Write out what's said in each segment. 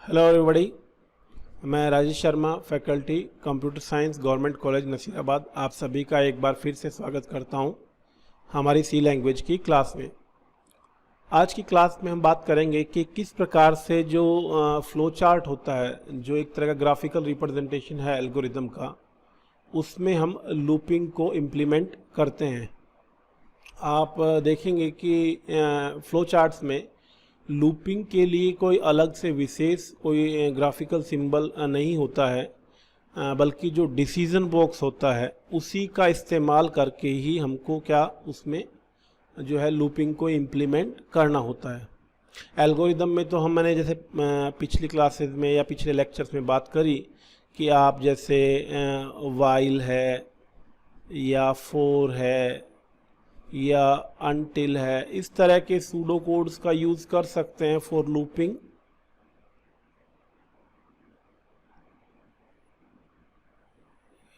Hello everybody, मैं Rajesh Sharma, faculty computer science, government college Nasirabad. आप सभी का एक बार फिर से स्वागत करता हूं हमारी सी लैंग्वेज की क्लास में। आज की क्लास में हम बात करेंगे कि किस प्रकार से जो फ्लो चार्ट होता है, जो एक तरह का ग्राफिकल रिप्रेजेंटेशन है एल्गोरिदम का, उसमें हम लूपिंग को इम्प्लीमेंट करते हैं। आप देखेंगे कि फ्लो चार्ट्स में लूपिंग के लिए कोई अलग से विशेष कोई ग्राफिकल सिंबल नहीं होता है, बल्कि जो डिसीजन बॉक्स होता है उसी का इस्तेमाल करके ही हमको क्या उसमें जो है लूपिंग को इम्प्लीमेंट करना होता है। एल्गोरिदम में तो मैंने जैसे पिछली क्लासेस में या पिछले लेक्चर्स में बात करी कि आप जैसे वाइल है या फोर है या अनटिल है, इस तरह के सूडो कोड्स का यूज कर सकते हैं फॉर लूपिंग।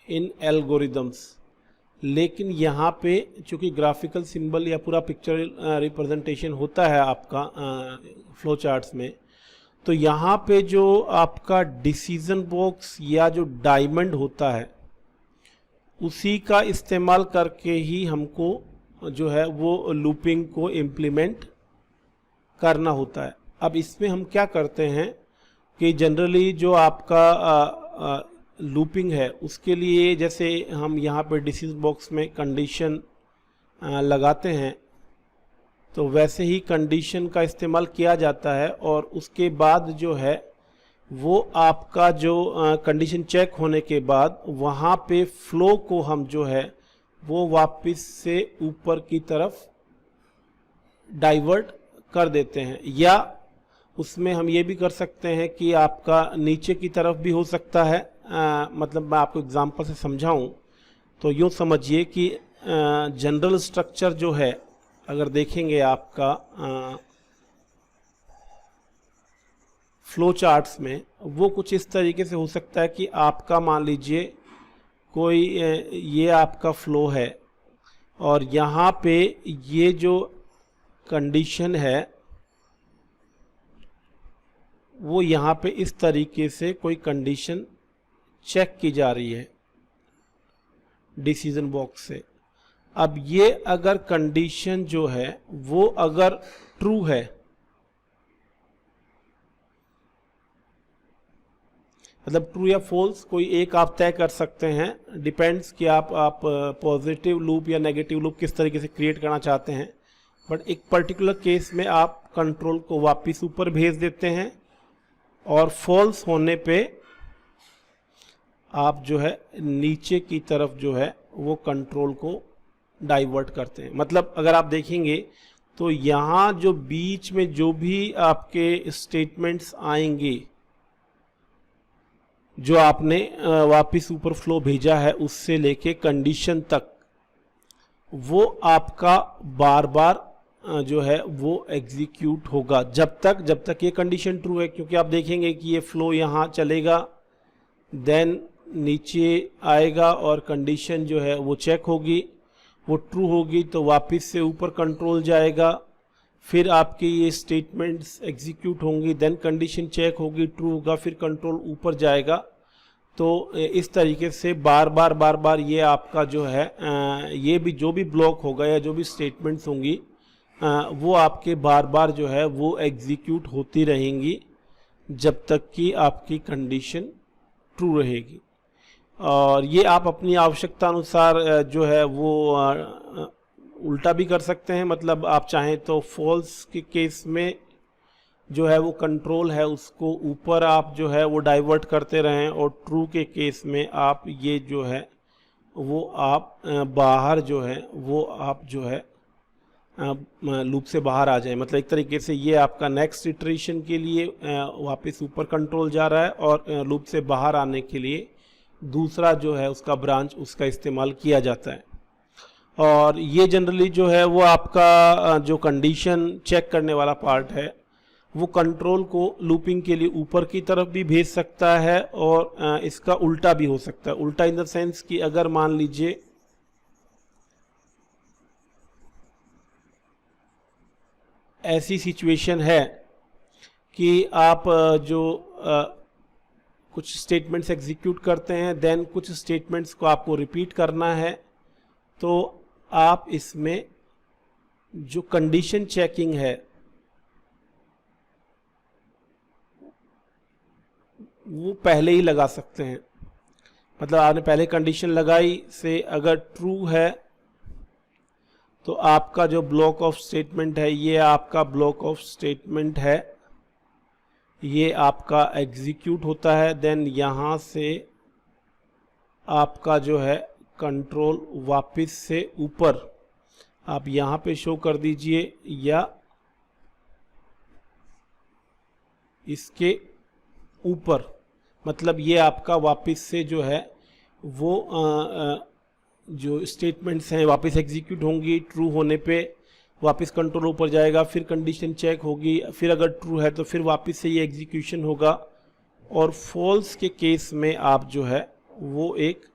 इन एल्गोरिदम्स, लेकिन यहाँ पे चूंकि ग्राफिकल सिंबल या पूरा पिक्चर रिप्रेजेंटेशन होता है आपका फ्लो चार्ट्स में, तो यहाँ पे जो आपका डिसीजन बॉक्स या जो डायमंड होता है उसी का इस्तेमाल करके ही हमको जो है वो लूपिंग को इम्प्लीमेंट करना होता है। अब इसमें हम क्या करते हैं कि जनरली जो आपका लूपिंग है उसके लिए जैसे हम यहाँ पे डिसीजन बॉक्स में कंडीशन लगाते हैं, तो वैसे ही कंडीशन का इस्तेमाल किया जाता है और उसके बाद जो है वो आपका जो कंडीशन चेक होने के बाद वहाँ पे फ्लो को हम जो है वो वापस से ऊपर की तरफ डाइवर्ट कर देते हैं, या उसमें हम ये भी कर सकते हैं कि आपका नीचे की तरफ भी हो सकता है। मतलब मैं आपको एग्जांपल से समझाऊं तो यूँ समझिए कि जनरल स्ट्रक्चर जो है, अगर देखेंगे आपका फ्लो चार्ट्स में, वो कुछ इस तरीके से हो सकता है कि आपका मान लीजिए कोई ये आपका फ्लो है और यहाँ पे ये जो कंडीशन है वो यहाँ पे इस तरीके से कोई कंडीशन चेक की जा रही है डिसीजन बॉक्स से। अब ये अगर कंडीशन जो है वो अगर ट्रू है, मतलब ट्रू या फॉल्स कोई एक आप तय कर सकते हैं, डिपेंड्स कि आप पॉजिटिव लूप या नेगेटिव लूप किस तरीके से क्रिएट करना चाहते हैं। बट एक पर्टिकुलर केस में आप कंट्रोल को वापस ऊपर भेज देते हैं और फॉल्स होने पे आप जो है नीचे की तरफ जो है वो कंट्रोल को डाइवर्ट करते हैं। मतलब अगर आप देखेंगे तो यहाँ जो बीच में जो भी आपके स्टेटमेंट्स आएंगे जो आपने वापस ऊपर फ्लो भेजा है उससे लेके कंडीशन तक, वो आपका बार बार जो है वो एग्जीक्यूट होगा जब तक ये कंडीशन ट्रू है। क्योंकि आप देखेंगे कि ये फ्लो यहाँ चलेगा, देन नीचे आएगा और कंडीशन जो है वो चेक होगी, वो ट्रू होगी तो वापस से ऊपर कंट्रोल जाएगा, फिर आपकी ये स्टेटमेंट्स एग्जीक्यूट होंगी, देन कंडीशन चेक होगी, ट्रू होगा, फिर कंट्रोल ऊपर जाएगा। तो इस तरीके से बार बार ये आपका जो है ये भी जो भी ब्लॉक होगा या जो भी स्टेटमेंट्स होंगी वो आपके बार बार जो है वो एग्जीक्यूट होती रहेंगी जब तक कि आपकी कंडीशन ट्रू रहेगी। और ये आप अपनी आवश्यकता अनुसार जो है वो उल्टा भी कर सकते हैं। मतलब आप चाहें तो फॉल्स के केस में जो है वो कंट्रोल है उसको ऊपर आप जो है वो डाइवर्ट करते रहें, और ट्रू के केस में आप ये जो है वो आप बाहर जो है वो आप जो है लूप से बाहर आ जाए। मतलब एक तरीके से ये आपका नेक्स्ट इटरेशन के लिए वापस ऊपर कंट्रोल जा रहा है और लूप से बाहर आने के लिए दूसरा जो है उसका ब्रांच उसका इस्तेमाल किया जाता है। और ये जनरली जो है वो आपका जो कंडीशन चेक करने वाला पार्ट है वो कंट्रोल को लूपिंग के लिए ऊपर की तरफ भी भेज सकता है और इसका उल्टा भी हो सकता है। उल्टा इन द सेंस कि अगर मान लीजिए ऐसी सिचुएशन है कि आप जो कुछ स्टेटमेंट्स एग्जीक्यूट करते हैं, देन कुछ स्टेटमेंट्स को आपको रिपीट करना है। तो आप इसमें जो कंडीशन चेकिंग है वो पहले ही लगा सकते हैं। मतलब आपने पहले कंडीशन लगाई, से अगर ट्रू है तो आपका जो ब्लॉक ऑफ स्टेटमेंट है, ये आपका ब्लॉक ऑफ स्टेटमेंट है, ये आपका एग्जीक्यूट होता है। देन यहाँ से आपका जो है कंट्रोल वापस से ऊपर आप यहाँ पे शो कर दीजिए या इसके ऊपर, मतलब ये आपका वापस से जो है वो जो स्टेटमेंट्स हैं वापस एग्जीक्यूट होंगी। ट्रू होने पे वापस कंट्रोल ऊपर जाएगा, फिर कंडीशन चेक होगी, फिर अगर ट्रू है तो फिर वापस से ये एग्जीक्यूशन होगा। और फॉल्स के केस में आप जो है वो एक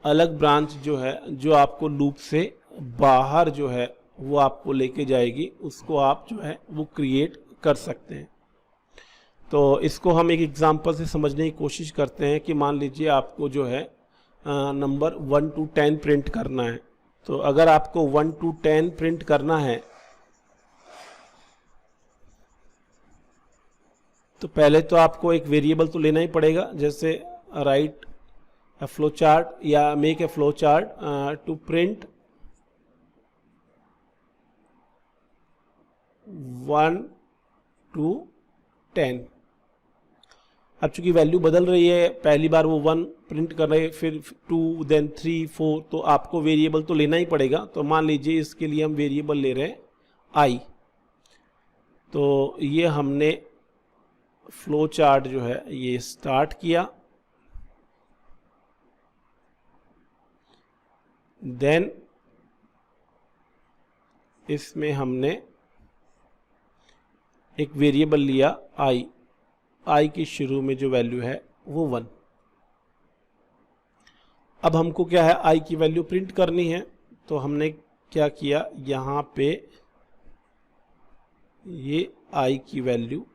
अलग ब्रांच जो है जो आपको लूप से बाहर जो है वो आपको लेके जाएगी, उसको आप जो है वो क्रिएट कर सकते हैं। तो इसको हम एक एग्जांपल से समझने की कोशिश करते हैं कि मान लीजिए आपको जो है नंबर 1 to 10 प्रिंट करना है। तो अगर आपको 1 to 10 प्रिंट करना है तो पहले तो आपको एक वेरिएबल तो लेना ही पड़ेगा, जैसे राइट a flow chart या make a flow chart to print 1 to 10। अब चूंकि वैल्यू बदल रही है, पहली बार वो 1 प्रिंट कर रहे, फिर 2, देन 3, 4, तो आपको वेरिएबल तो लेना ही पड़ेगा। तो मान लीजिए इसके लिए हम वेरिएबल ले रहे हैं i। तो ये हमने फ्लो चार्ट जो है ये स्टार्ट किया, देन इसमें हमने एक वेरिएबल लिया i की शुरू में जो वैल्यू है वो 1। अब हमको क्या है i की वैल्यू प्रिंट करनी है, तो हमने क्या किया, यहाँ पे ये i की वैल्यू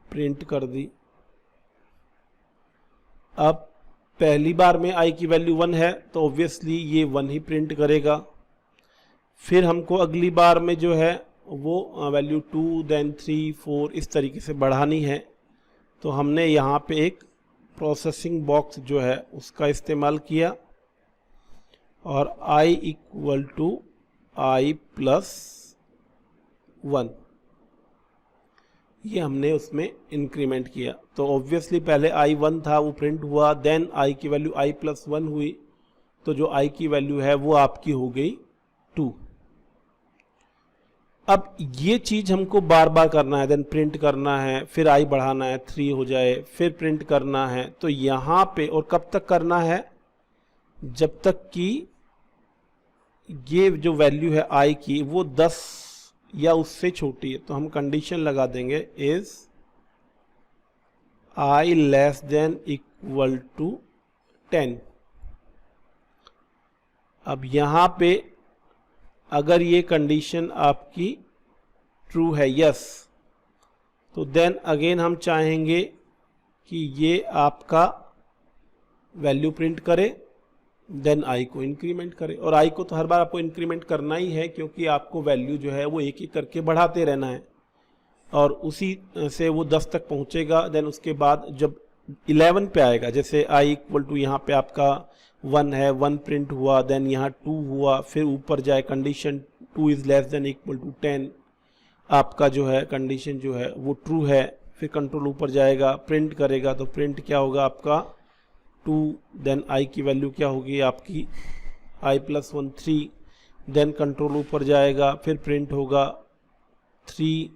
प्रिंट कर दी। अब पहली बार में i की वैल्यू 1 है तो ऑब्वियसली ये 1 ही प्रिंट करेगा। फिर हमको अगली बार में जो है वो वैल्यू 2, देन 3, 4 इस तरीके से बढ़ानी है। तो हमने यहाँ पे एक प्रोसेसिंग बॉक्स जो है उसका इस्तेमाल किया और i equal to i plus 1 ये हमने उसमें इंक्रीमेंट किया। तो ऑब्वियसली पहले i 1 था वो प्रिंट हुआ, देन i की वैल्यू i प्लस 1 हुई, तो जो i की वैल्यू है वो आपकी हो गई 2। अब ये चीज हमको बार बार करना है, देन प्रिंट करना है, फिर i बढ़ाना है 3 हो जाए, फिर प्रिंट करना है। तो यहाँ पे और कब तक करना है, जब तक कि ये जो वैल्यू है i की वो 10 या उससे छोटी है। तो हम कंडीशन लगा देंगे is i less than equal to 10। अब यहाँ पे अगर ये कंडीशन आपकी ट्रू है, यस, तो देन अगेन हम चाहेंगे कि ये आपका वैल्यू प्रिंट करे, देन i को इंक्रीमेंट करे। और i को तो हर बार आपको इंक्रीमेंट करना ही है, क्योंकि आपको वैल्यू जो है वो एक एक करके बढ़ाते रहना है और उसी से वो 10 तक पहुंचेगा। देन उसके बाद जब 11 पे आएगा, जैसे i इक्वल टू यहाँ पे आपका 1 है, 1 प्रिंट हुआ, देन यहाँ 2 हुआ, फिर ऊपर जाए condition 2 is less than equal to 10, आपका जो है कंडीशन जो है वो ट्रू है, फिर कंट्रोल ऊपर जाएगा, प्रिंट करेगा। तो प्रिंट क्या होगा आपका 2, देन i की वैल्यू क्या होगी आपकी i प्लस 1 3, देन कंट्रोल ऊपर जाएगा, फिर प्रिंट होगा 3,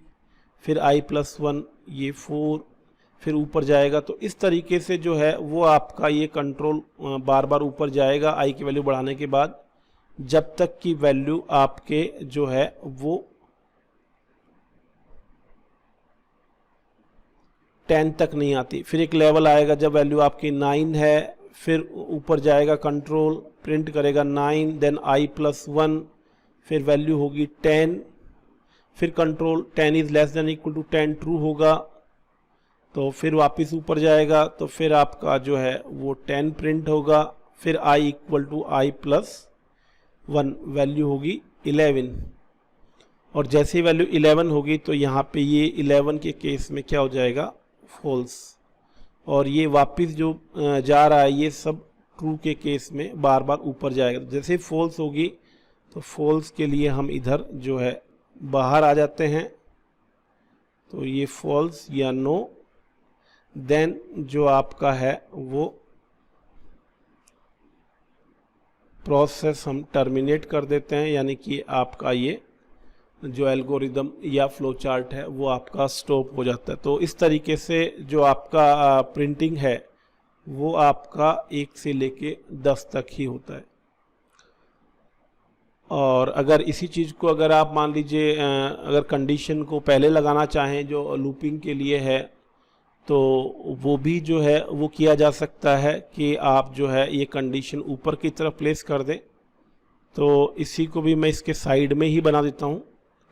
फिर i प्लस 1 ये 4, फिर ऊपर जाएगा। तो इस तरीके से जो है वो आपका ये कंट्रोल बार बार ऊपर जाएगा i की वैल्यू बढ़ाने के बाद, जब तक की वैल्यू आपके जो है वो 10 तक नहीं आती। फिर एक लेवल आएगा जब वैल्यू आपकी 9 है, फिर ऊपर जाएगा कंट्रोल, प्रिंट करेगा 9, देन i प्लस 1, फिर वैल्यू होगी 10, फिर control 10 is less than equal to 10 true होगा, तो फिर वापस ऊपर जाएगा, तो फिर आपका जो है वो 10 प्रिंट होगा, फिर i equal to i plus 1 value होगी 11, और जैसे ही वैल्यू 11 होगी तो यहाँ पे ये 11 के केस में क्या हो जाएगा, फॉल्स, और ये वापस जो जा रहा है ये सब ट्रू के केस में बार बार ऊपर जाएगा। तो जैसे फॉल्स होगी तो फॉल्स के लिए हम इधर जो है बाहर आ जाते हैं, तो ये फॉल्स या नो, देन जो आपका है वो प्रोसेस हम टर्मिनेट कर देते हैं, यानी कि आपका ये जो एल्गोरिदम या फ्लो चार्ट है वो आपका स्टॉप हो जाता है। तो इस तरीके से जो आपका प्रिंटिंग है वो आपका 1 से लेके 10 तक ही होता है। और अगर इसी चीज़ को अगर आप मान लीजिए अगर कंडीशन को पहले लगाना चाहें जो लूपिंग के लिए है, तो वो भी जो है वो किया जा सकता है कि आप जो है ये कंडीशन ऊपर की तरफ प्लेस कर दें। तो इसी को भी मैं इसके साइड में ही बना देता हूँ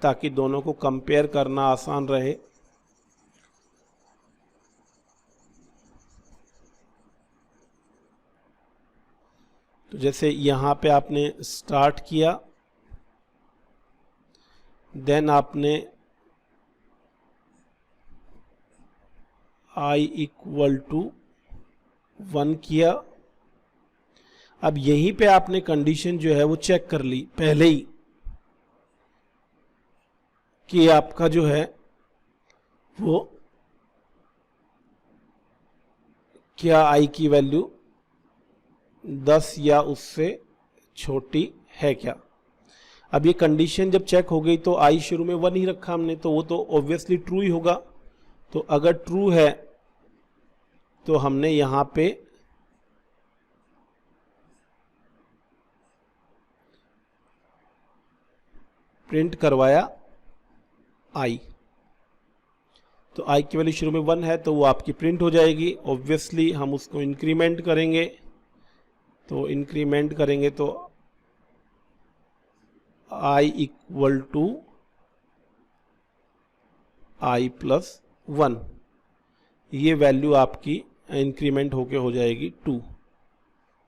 ताकि दोनों को कंपेयर करना आसान रहे। तो जैसे यहाँ पे आपने स्टार्ट किया, देन आपने i इक्वल टू 1 किया। अब यहीं पे आपने कंडीशन जो है वो चेक कर ली पहले ही कि आपका जो है वो क्या i की वैल्यू 10 या उससे छोटी है क्या। अब ये कंडीशन जब चेक हो गई तो i शुरू में 1 ही रखा हमने, तो वो तो ऑब्वियसली ट्रू ही होगा। तो अगर ट्रू है तो हमने यहाँ पे प्रिंट करवाया i, तो i की वैल्यू शुरू में 1 है तो वो आपकी प्रिंट हो जाएगी। ऑब्वियसली हम उसको इंक्रीमेंट करेंगे, तो इंक्रीमेंट करेंगे तो i equal to i plus 1, ये वैल्यू आपकी इंक्रीमेंट होके हो जाएगी 2।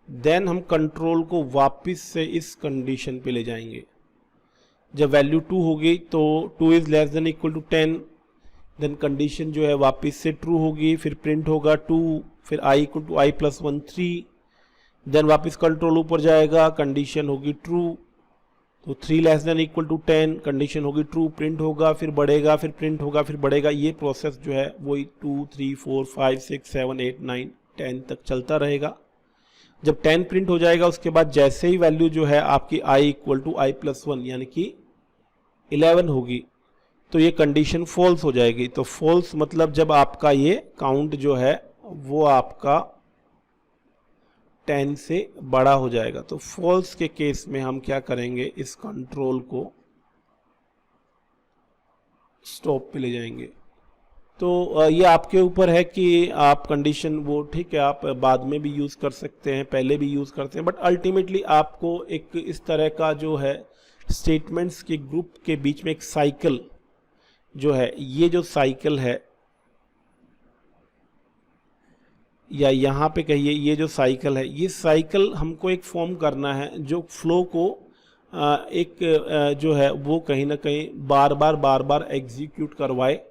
देन हम कंट्रोल को वापस से इस कंडीशन पे ले जाएंगे। जब वैल्यू 2 होगी तो 2 is less than equal to 10, then condition जो है वापस से ट्रू होगी, फिर प्रिंट होगा 2, फिर i equal to i plus 1 3, then वापस कंट्रोल ऊपर जाएगा, कंडीशन होगी ट्रू, तो 3 less than equal to 10, condition होगी ट्रू, प्रिंट होगा, फिर बढ़ेगा, फिर प्रिंट होगा, फिर बढ़ेगा। ये प्रोसेस जो है वही 2 3 4 5 6 7 8 9 10 तक चलता रहेगा। जब 10 प्रिंट हो जाएगा उसके बाद जैसे ही वैल्यू जो है आपकी i equal to i plus 1 यानी कि 11 होगी तो ये कंडीशन फॉल्स हो जाएगी। तो फॉल्स मतलब जब आपका ये काउंट जो है वो आपका 10 से बड़ा हो जाएगा। तो फॉल्स के केस में हम क्या करेंगे, इस कंट्रोल को स्टॉप पे ले जाएंगे। तो ये आपके ऊपर है कि आप कंडीशन वो ठीक है आप बाद में भी यूज़ कर सकते हैं, पहले भी यूज़ करते हैं, बट अल्टीमेटली आपको एक इस तरह का जो है स्टेटमेंट्स के ग्रुप के बीच में एक साइकिल जो है, ये जो साइकिल है या यहाँ पे कहिए ये जो साइकिल है, ये साइकिल हमको एक फॉर्म करना है जो फ्लो को एक जो है वो कहीं ना कहीं बार बार एग्जीक्यूट करवाए।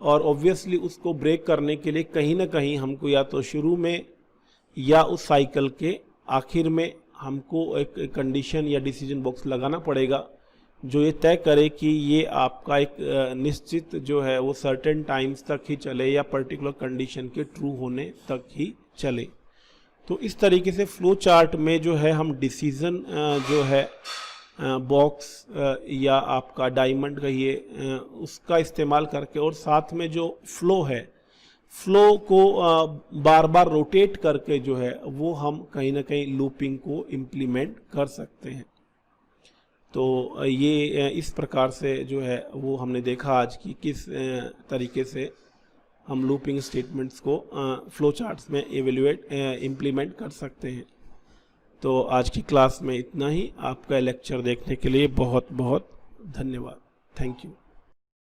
और ऑब्वियसली उसको ब्रेक करने के लिए कहीं ना कहीं हमको या तो शुरू में या उस साइकिल के आखिर में हमको एक कंडीशन या डिसीजन बॉक्स लगाना पड़ेगा जो ये तय करे कि ये आपका एक निश्चित जो है वो सर्टेन टाइम्स तक ही चले या पर्टिकुलर कंडीशन के ट्रू होने तक ही चले। तो इस तरीके से फ्लो चार्ट में जो है हम डिसीजन जो है बॉक्स या आपका डायमंड कहिए उसका इस्तेमाल करके और साथ में जो फ्लो है, फ्लो को बार बार रोटेट करके जो है वो हम कहीं ना कहीं लूपिंग को इम्प्लीमेंट कर सकते हैं। तो ये इस प्रकार से जो है वो हमने देखा आज की किस तरीके से हम लूपिंग स्टेटमेंट्स को फ्लो चार्ट्स में इम्प्लीमेंट कर सकते हैं। तो आज की क्लास में इतना ही। आपका लेक्चर देखने के लिए बहुत बहुत धन्यवाद। Thank you.